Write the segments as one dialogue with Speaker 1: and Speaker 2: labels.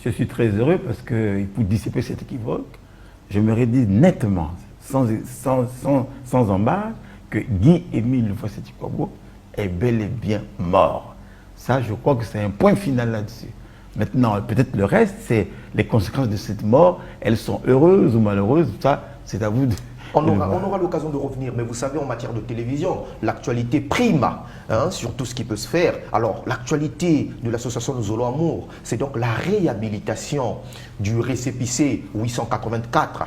Speaker 1: Je suis très heureux parce que pour dissiper cet équivoque, je me redis nettement, sans embâche, que Guy-Émile Lufwaseti-Kwabo est bel et bien mort. Ça, je crois que c'est un point final là-dessus. Maintenant, peut-être le reste, c'est les conséquences de cette mort. Elles sont heureuses ou malheureuses. Ça, c'est à vous de...
Speaker 2: On aura l'occasion de revenir, mais vous savez, en matière de télévision, l'actualité prime sur tout ce qui peut se faire. Alors, l'actualité de l'association Nous Allons Amour, c'est donc la réhabilitation du récépissé 884-83.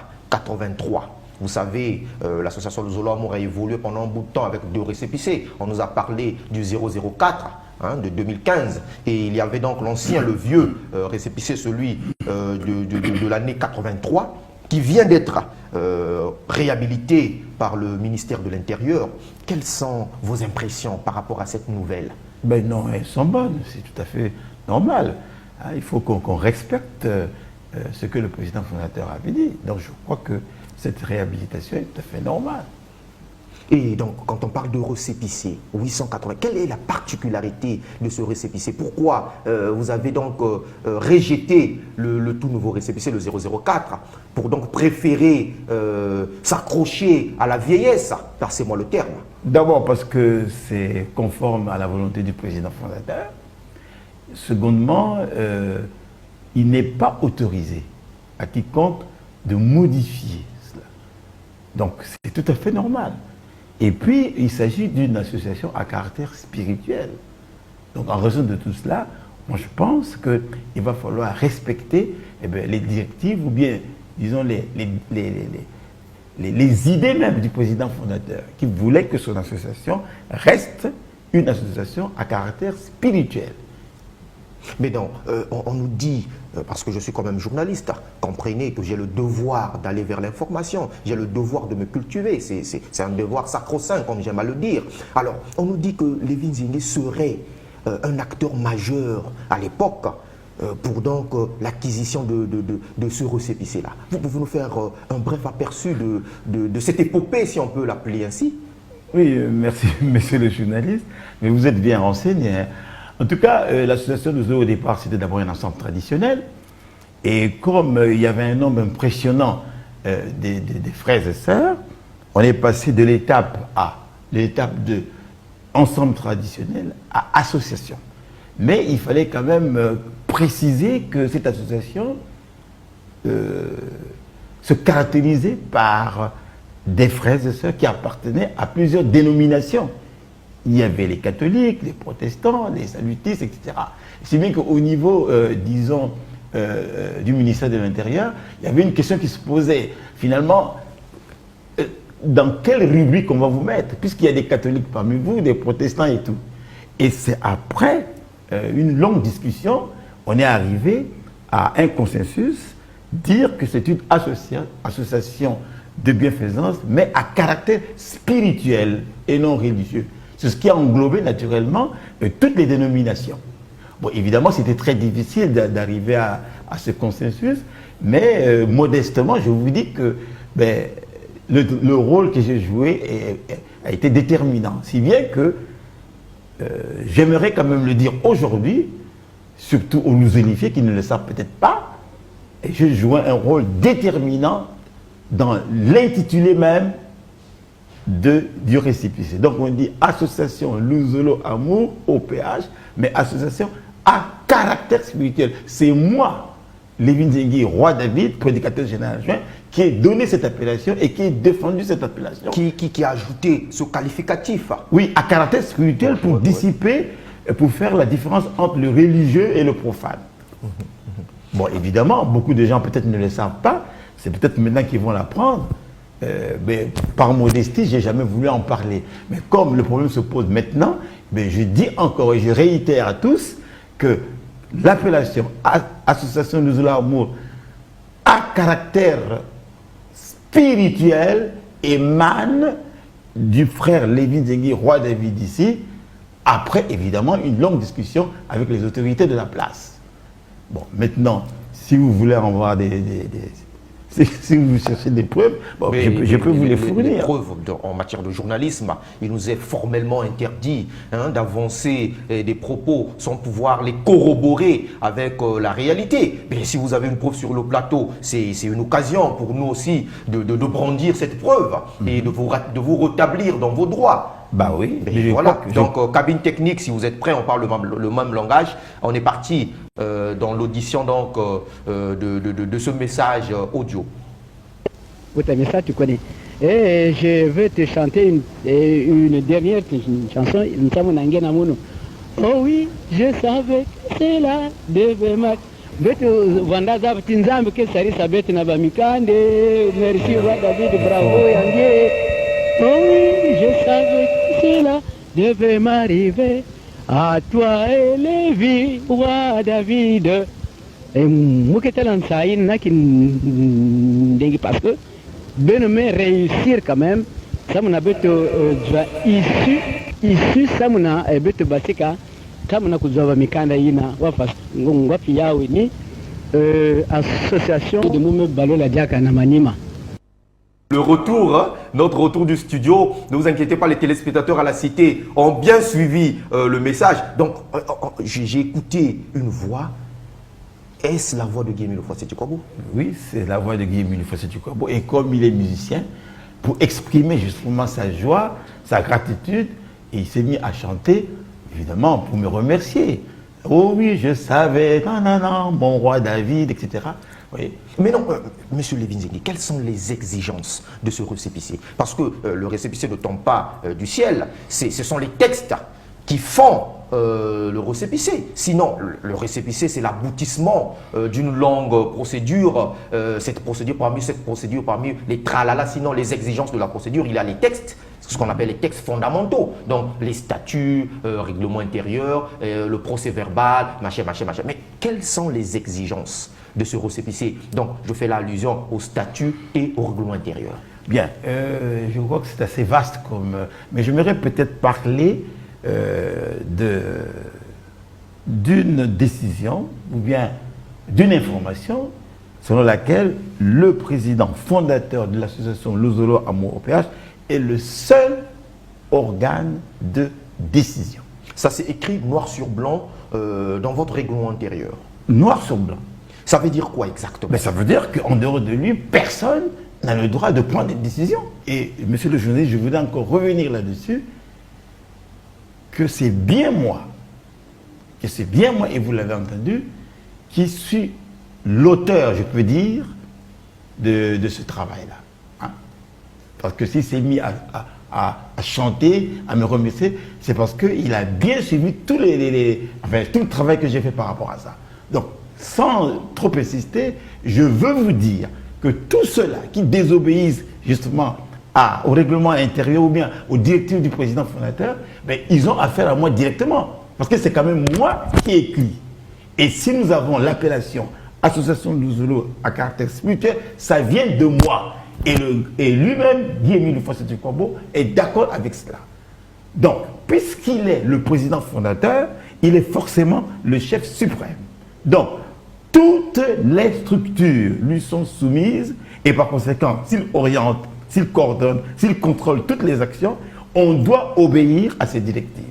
Speaker 2: Vous savez, l'association Nous Allons Amour a évolué pendant un bout de temps avec 2 récépissés. On nous a parlé du 004 de 2015. Et il y avait donc l'ancien, le vieux récépissé, celui de l'année 83, qui vient d'être réhabilité par le ministère de l'Intérieur. Quelles sont vos impressions par rapport à cette nouvelle?
Speaker 1: Ben non, elles sont bonnes, c'est tout à fait normal. Il faut qu'on respecte ce que le président fondateur avait dit. Donc je crois que cette réhabilitation est tout à fait normale.
Speaker 2: Et donc, quand on parle de récépissé 880, quelle est la particularité de ce récépissé? Pourquoi vous avez donc rejeté le tout nouveau récépissé, le 004, pour donc préférer s'accrocher à la vieillesse? Passez-moi le terme.
Speaker 1: D'abord parce que c'est conforme à la volonté du président fondateur. Secondement, il n'est pas autorisé à quiconque de modifier cela. Donc c'est tout à fait normal. Et puis, il s'agit d'une association à caractère spirituel. Donc, en raison de tout cela, moi, je pense qu'il va falloir respecter les directives ou bien, disons, les idées même du président fondateur qui voulait que son association reste une association à caractère spirituel.
Speaker 2: Mais non, on nous dit, parce que je suis quand même journaliste, comprenez que j'ai le devoir d'aller vers l'information, j'ai le devoir de me cultiver, c'est un devoir sacro-saint, comme j'aime à le dire. Alors, on nous dit que Lévin Zingué serait un acteur majeur à l'époque pour donc l'acquisition de ce récépissé-là. Vous pouvez nous faire un bref aperçu de cette épopée, si on peut l'appeler ainsi?
Speaker 1: Oui, merci, monsieur le journaliste, mais vous êtes bien renseigné, hein. En tout cas, l'association Nous Allons au départ, c'était d'abord un ensemble traditionnel. Et comme il y avait un nombre impressionnant des frères et sœurs, on est passé de l'étape de ensemble traditionnel à association. Mais il fallait quand même préciser que cette association se caractérisait par des frères et sœurs qui appartenaient à plusieurs dénominations. Il y avait les catholiques, les protestants, les salutistes, etc. C'est bien qu'au niveau, disons, du ministère de l'Intérieur, il y avait une question qui se posait. Finalement, dans quelle rubrique on va vous mettre? Puisqu'il y a des catholiques parmi vous, des protestants et tout. Et c'est après une longue discussion, on est arrivé à un consensus, dire que c'est une association de bienfaisance, mais à caractère spirituel et non religieux. C'est ce qui a englobé naturellement toutes les dénominations. Bon, évidemment, c'était très difficile d'arriver à ce consensus, mais modestement, je vous dis que le rôle que j'ai joué a été déterminant. Si bien que j'aimerais quand même le dire aujourd'hui, surtout aux nous-unifiés qui ne le savent peut-être pas, et j'ai joué un rôle déterminant dans l'intitulé même du récépissé. Donc on dit association Nous Allons Amour, OPH, mais association à caractère spirituel. C'est moi, Lévin Zingué, roi David, prédicateur général adjoint, qui ai donné cette appellation et qui ai défendu cette appellation.
Speaker 2: Qui a ajouté ce qualificatif?
Speaker 1: Oui, à caractère spirituel pour dissiper, pour faire la différence entre le religieux et le profane. Bon, évidemment, beaucoup de gens peut-être ne le savent pas, c'est peut-être maintenant qu'ils vont l'apprendre. Mais par modestie, je n'ai jamais voulu en parler. Mais comme le problème se pose maintenant, je dis encore et je réitère à tous que l'appellation Association Nous Allons Amour à caractère spirituel émane du frère Lévin Zingué, roi David ici, après évidemment une longue discussion avec les autorités de la place. Bon, maintenant, si vous voulez en voir Si vous cherchez des preuves, bon, je peux vous les fournir.
Speaker 2: Les preuves en matière de journalisme, il nous est formellement interdit d'avancer des propos sans pouvoir les corroborer avec la réalité. Mais si vous avez une preuve sur le plateau, c'est une occasion pour nous aussi de brandir cette preuve et de vous rétablir dans vos droits.
Speaker 1: Bah oui.
Speaker 2: Mais voilà. Donc, cabine technique, si vous êtes prêts, on parle le même langage. On est parti dans l'audition donc de ce message audio.
Speaker 3: Mais ça, tu connais. Et je vais te chanter une dernière chanson. Oh oui, je savais que c'est là, devait marquer. Merci, roi David, bravo, Yangué. Oh oui, je savais que cela devait m'arriver. À toi et Lévi, roi David. Et moi qui étais dans ça, il n'a parce que mais réussir quand même, ça m'a issu, ça m'a basika, ça m'a kuzava mikanda ina, wapi yawe ni association de Moumé Balo la Diaka Namanima.
Speaker 2: Le retour, notre retour du studio, ne vous inquiétez pas, les téléspectateurs à la cité ont bien suivi le message. Donc, j'ai écouté une voix. Est-ce la voix de Guy Emile Ofossé-Tukwabo?
Speaker 1: Oui, c'est la voix de Guy Emile Ofossé-Tukwabo. Et comme il est musicien, pour exprimer justement sa joie, sa gratitude, il s'est mis à chanter, évidemment, pour me remercier. Oh oui, je savais, non, mon roi David, etc. Oui.
Speaker 2: Mais non, monsieur Lévin-Zenghi, quelles sont les exigences de ce récépissé? Parce que le récépissé ne tombe pas du ciel, ce sont les textes qui font le récépissé. Sinon, le récépissé, c'est l'aboutissement d'une longue procédure. Cette procédure, parmi les tralala, sinon les exigences de la procédure, il y a les textes, ce qu'on appelle les textes fondamentaux. Donc, les statuts, règlement intérieur, le procès verbal, machin. Mais quelles sont les exigences de ce récépissé? Donc, je fais l'allusion au statut et au règlement intérieur.
Speaker 1: Bien, je crois que c'est assez vaste comme... mais j'aimerais peut-être parler d'une décision ou bien d'une information selon laquelle le président fondateur de l'association Lozolo Amour au PH est le seul organe de décision.
Speaker 2: Ça c'est écrit noir sur blanc dans votre règlement intérieur.
Speaker 1: Noir sur blanc.
Speaker 2: Ça veut dire quoi exactement?
Speaker 1: Mais ça veut dire qu'en dehors de lui, personne n'a le droit de prendre des décisions. Et monsieur le journaliste, je voudrais encore revenir là-dessus, que c'est bien moi, et vous l'avez entendu, qui suis l'auteur, je peux dire, de ce travail-là. Hein? Parce que s'il s'est mis à chanter, à me remercier, c'est parce qu'il a bien suivi tout le travail que j'ai fait par rapport à ça. Donc, sans trop insister, je veux vous dire que tous ceux-là qui désobéissent justement au règlement intérieur ou bien aux directives du président fondateur, ben, ils ont affaire à moi directement. Parce que c'est quand même moi qui écris. Et si nous avons l'appellation Association Lozolo à caractère spirituel, ça vient de moi. Et lui-même, Guy Emile Ofossé-Tukwabo, est d'accord avec cela. Donc, puisqu'il est le président fondateur, il est forcément le chef suprême. Donc, toutes les structures lui sont soumises et par conséquent, s'il oriente, s'il coordonne, s'il contrôle toutes les actions, on doit obéir à ces directives.